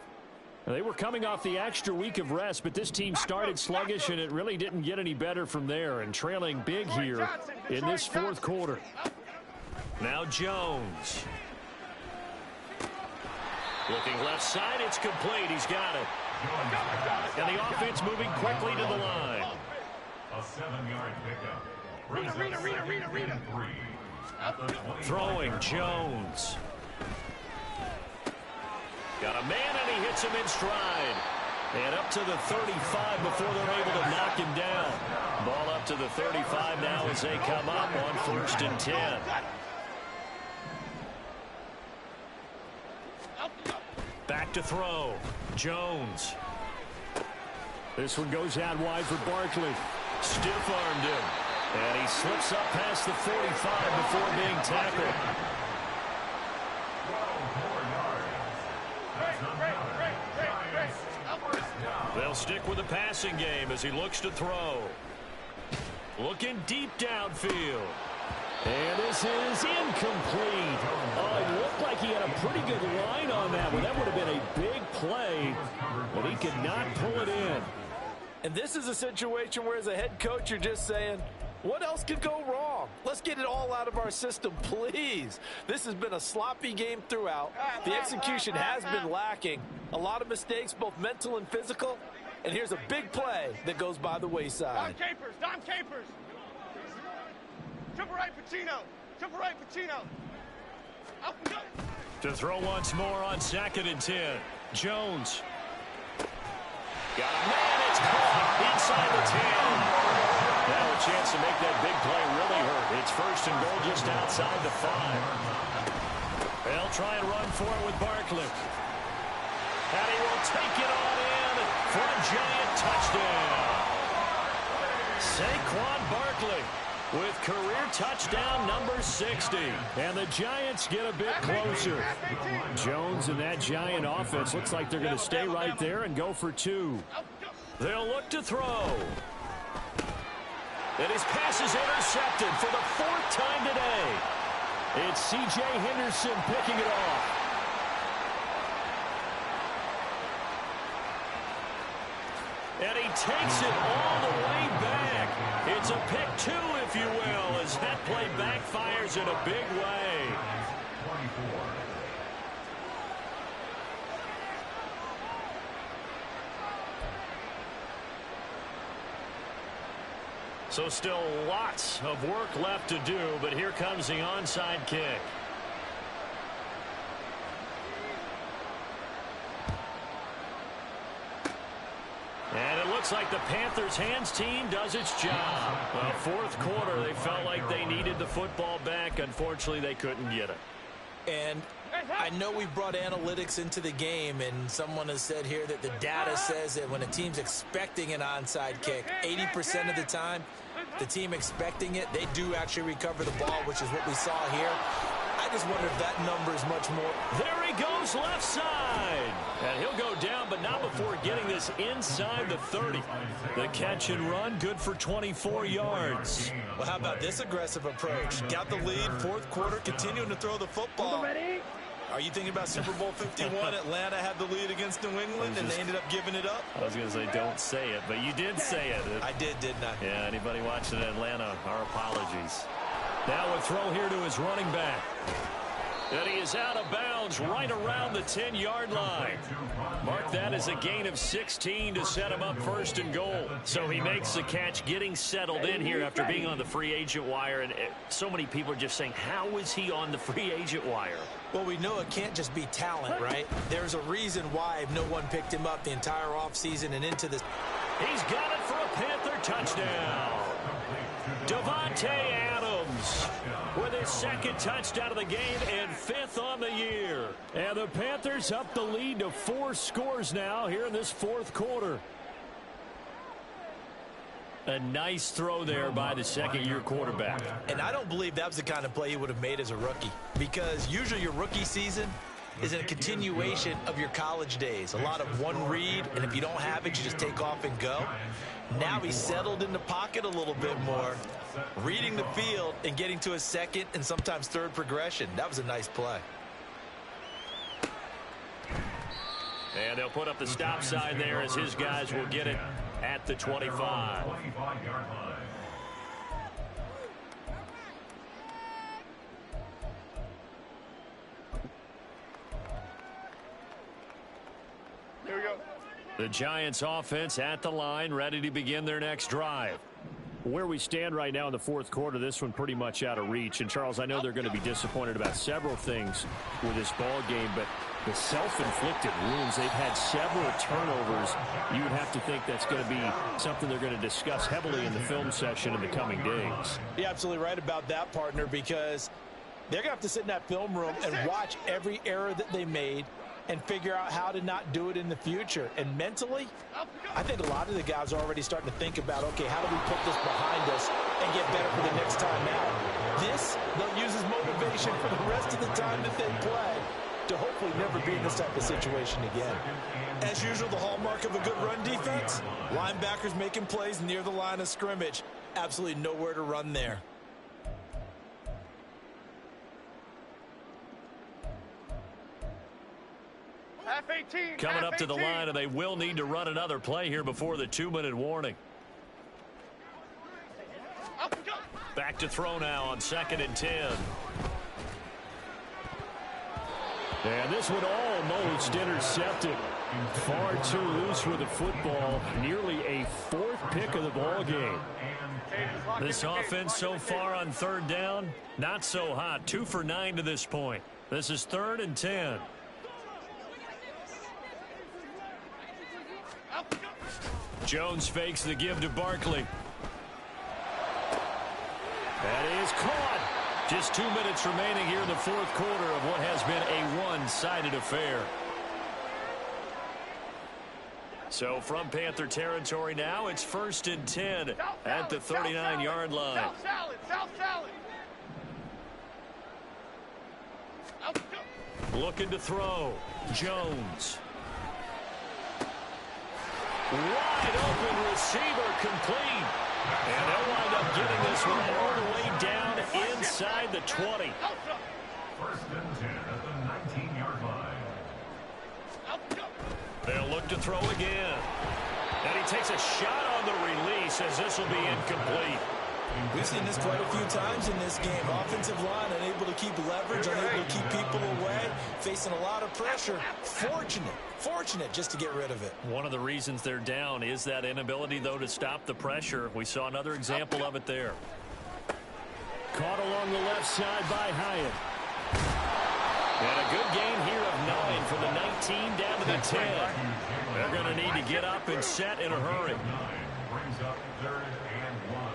Speaker 2: They were coming off the extra week of rest, but this team started sluggish, and it really didn't get any better from there, and trailing big here in this 4th quarter.
Speaker 1: Now Jones. Looking left side, it's complete. He's got it. And the offense moving quickly to the line.
Speaker 3: A 7-yard pickup.
Speaker 6: Rita.
Speaker 1: Throwing Jones. Got a man, and he hits him in stride. And up to the 35 before they're able to knock him down. Ball up to the 35 now as they come up on 1st and 10. Back to throw. Jones.
Speaker 2: This one goes out wide for Barkley.
Speaker 1: Stiff-armed him. And he slips up past the 45 before being tackled. They'll stick with the passing game as he looks to throw. Looking deep downfield.
Speaker 2: And this is incomplete. Oh, it looked like he had a pretty good line on that one. That would have been a big play, but he could not pull it in.
Speaker 5: And this is a situation where, as a head coach, you're just saying, what else could go wrong? Let's get it all out of our system, please. This has been a sloppy game throughout. The execution has been lacking. A lot of mistakes, both mental and physical. And here's a big play that goes by the wayside.
Speaker 6: Don Capers. Triple right, Pacino.
Speaker 1: To throw once more on 2nd and 10. Jones. Got a man, it's caught inside the 10. Now a chance to make that big play really hurt. It's 1st and goal just outside the 5. They'll try and run for it with Barkley. And he will take it on in for a Giant touchdown. Saquon Barkley with career touchdown number 60.
Speaker 2: And the Giants get a bit closer. Jones and that Giant offense looks like they're going to stay right there and go for 2.
Speaker 1: They'll look to throw. And his pass is intercepted for the 4th time today. It's C.J. Henderson picking it off. And he takes it all the way back. It's a pick two, if you will, as that play backfires in a big way.
Speaker 3: 24.
Speaker 1: So still lots of work left to do, but here comes the onside kick. And it looks like the Panthers' hands team does its job. Well, fourth quarter, they felt like they needed the football back. Unfortunately, they couldn't get it.
Speaker 4: And I know we brought analytics into the game, and someone has said here that the data says that when a team's expecting an onside kick, 80% of the time, the team expecting it, they do actually recover the ball, which is what we saw here. I just wonder if that number is much more.
Speaker 1: There he goes, left side. And he'll go down, but not before getting this inside the 30. The catch and run, good for 24 yards.
Speaker 4: Well, how about this aggressive approach? Got the lead, fourth quarter, continuing to throw the football. Are you thinking about Super Bowl 51? Atlanta had the lead against New England, and they ended up giving it up?
Speaker 1: I was going to say, don't say it, but you did say it.
Speaker 4: I did, didn't I?
Speaker 1: Yeah, anybody watching Atlanta, our apologies. Now a throw here to his running back. And he is out of bounds right around the 10-yard line. Mark that as a gain of 16 to set him up first and goal. So he makes the catch, getting settled in here after being on the free agent wire. And so many people are just saying, how is he on the free agent wire?
Speaker 4: Well, we know it can't just be talent, right? There's a reason why no one picked him up the entire offseason and into this.
Speaker 1: He's got it for a Panther touchdown. Devontae Adams with his second touchdown of the game and fifth on the year. And the Panthers up the lead to 4 scores now here in this fourth quarter. A nice throw there by the second-year quarterback.
Speaker 4: And I don't believe that was the kind of play he would have made as a rookie, because usually your rookie season is a continuation of your college days. A lot of one read, and if you don't have it, you just take off and go. Now he's settled in the pocket a little bit more, reading the field and getting to a second and sometimes third progression. That was a nice play.
Speaker 1: And they'll put up the stop sign there as his guys will get it at the 25.
Speaker 6: Here we go.
Speaker 1: The Giants offense at the line, ready to begin their next drive. Where we stand right now in the fourth quarter, this one pretty much out of reach. And, Charles, I know they're going to be disappointed about several things with this ball game, but the self-inflicted wounds, they've had several turnovers. You would have to think that's going to be something they're going to discuss heavily in the film session in the coming days.
Speaker 5: You're absolutely right about that, partner, because they're going to have to sit in that film room and watch every error that they made and figure out how to not do it in the future. And mentally, I think a lot of the guys are already starting to think about, okay, how do we put this behind us and get better for the next time out? This, they'll use as motivation for the rest of the time that they play to hopefully never be in this type of situation again.
Speaker 4: As usual, the hallmark of a good run defense, linebackers making plays near the line of scrimmage. Absolutely nowhere to run there.
Speaker 1: Coming up to the line, and they will need to run another play here before the 2-minute warning. Back to throw now on 2nd and 10. And this one almost intercepted. Far too loose with the football. Nearly a 4th pick of the ball game. This offense so far on 3rd down, not so hot. 2 for 9 to this point. This is 3rd and 10. Jones fakes the give to Barkley. That is caught. Just 2 minutes remaining here in the fourth quarter of what has been a one-sided affair. So from Panther territory now, it's 1st and 10 at the 39-yard line.
Speaker 6: South salad.
Speaker 1: Looking to throw. Jones. Wide open receiver complete. And they'll wind up getting this one all the way down inside the 20.
Speaker 3: First and 10 at the 19-yard line.
Speaker 1: They'll look to throw again. And he takes a shot on the release as this will be incomplete.
Speaker 4: We've seen this quite a few times in this game. Offensive line unable to keep leverage, unable to keep people away, facing a lot of pressure. Fortunate just to get rid of it.
Speaker 1: One of the reasons they're down is that inability, though, to stop the pressure. We saw another example of it there. Caught along the left side by Hyatt. And a good gain here of 9 from the 19 down to the 10. They're going to need to get up and set in a hurry.
Speaker 3: Brings up 3rd and 1.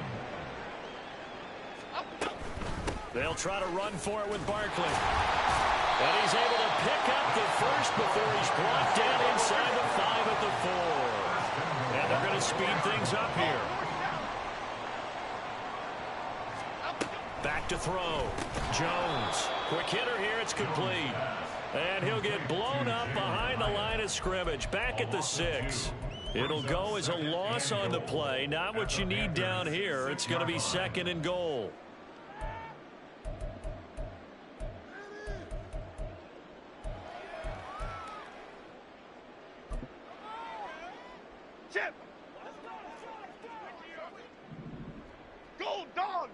Speaker 1: They'll try to run for it with Barkley. And he's able to pick up the first before he's brought down inside the 5 at the 4. And they're going to speed things up here. Back to throw. Jones. Quick hitter here. It's complete. And he'll get blown up behind the line of scrimmage. Back at the 6. It'll go as a loss on the play. Not what you need down here. It's going to be 2nd and goal.
Speaker 6: Chip. Go, dog.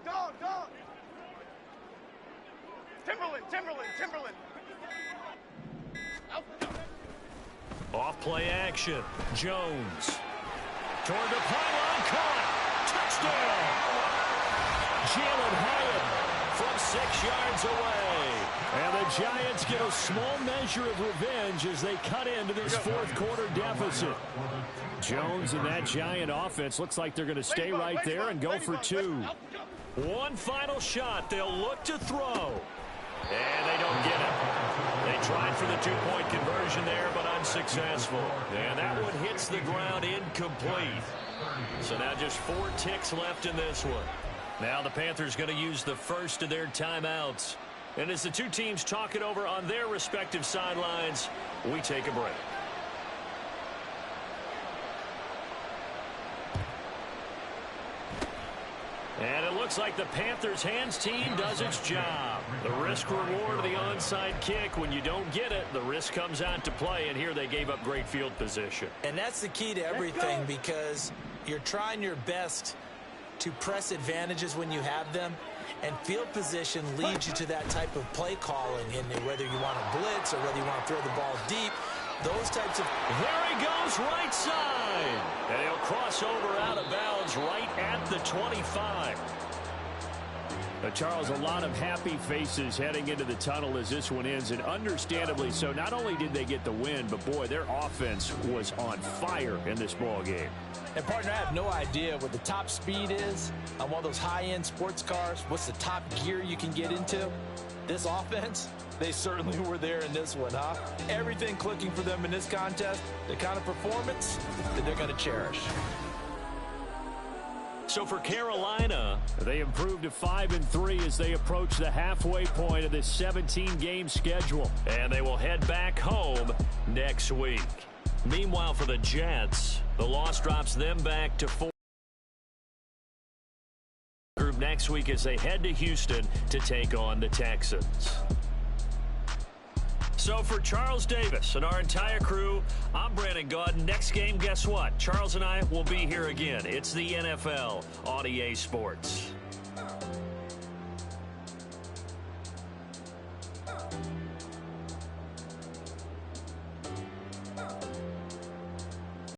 Speaker 6: Timberland.
Speaker 1: Off play action. Jones. Toward the pylon. Caught. Touchdown. Jalen Hyatt from 6 yards away. And the Giants get a small measure of revenge as they cut into this 4th quarter deficit. Jones and that Giant offense looks like they're going to stay right there and go for 2. One final shot. They'll look to throw. And they don't get it. They tried for the 2-point conversion there, but unsuccessful. And that one hits the ground incomplete. So now just 4 ticks left in this one. Now the Panthers going to use the first of their timeouts. And as the two teams talk it over on their respective sidelines, we take a break. And it looks like the Panthers hands team does its job. The risk reward of the onside kick. When you don't get it, the risk comes out to play, and here they gave up great field position.
Speaker 4: And that's the key to everything, because you're trying your best to press advantages when you have them, and field position leads you to that type of play calling, and whether you want to blitz or whether you want to throw the ball deep, those types of...
Speaker 1: There he goes, right side. And he'll cross over out of bounds right at the 25. Charles, a lot of happy faces heading into the tunnel as this one ends, and understandably so. Not only did they get the win, but, boy, their offense was on fire in this ball game.
Speaker 5: And, partner, I have no idea what the top speed is on one of those high-end sports cars. What's the top gear you can get into? This offense, they certainly were there in this one, huh? Everything clicking for them in this contest, the kind of performance that they're going to cherish.
Speaker 1: So for Carolina, they improved to 5-3 as they approach the halfway point of this 17-game schedule. And they will head back home next week. Meanwhile, for the Jets, the loss drops them back to 4. Group next week as they head to Houston to take on the Texans. So for Charles Davis and our entire crew, I'm Brandon Gaudin. Next game, guess what? Charles and I will be here again. It's the NFL on EA Sports.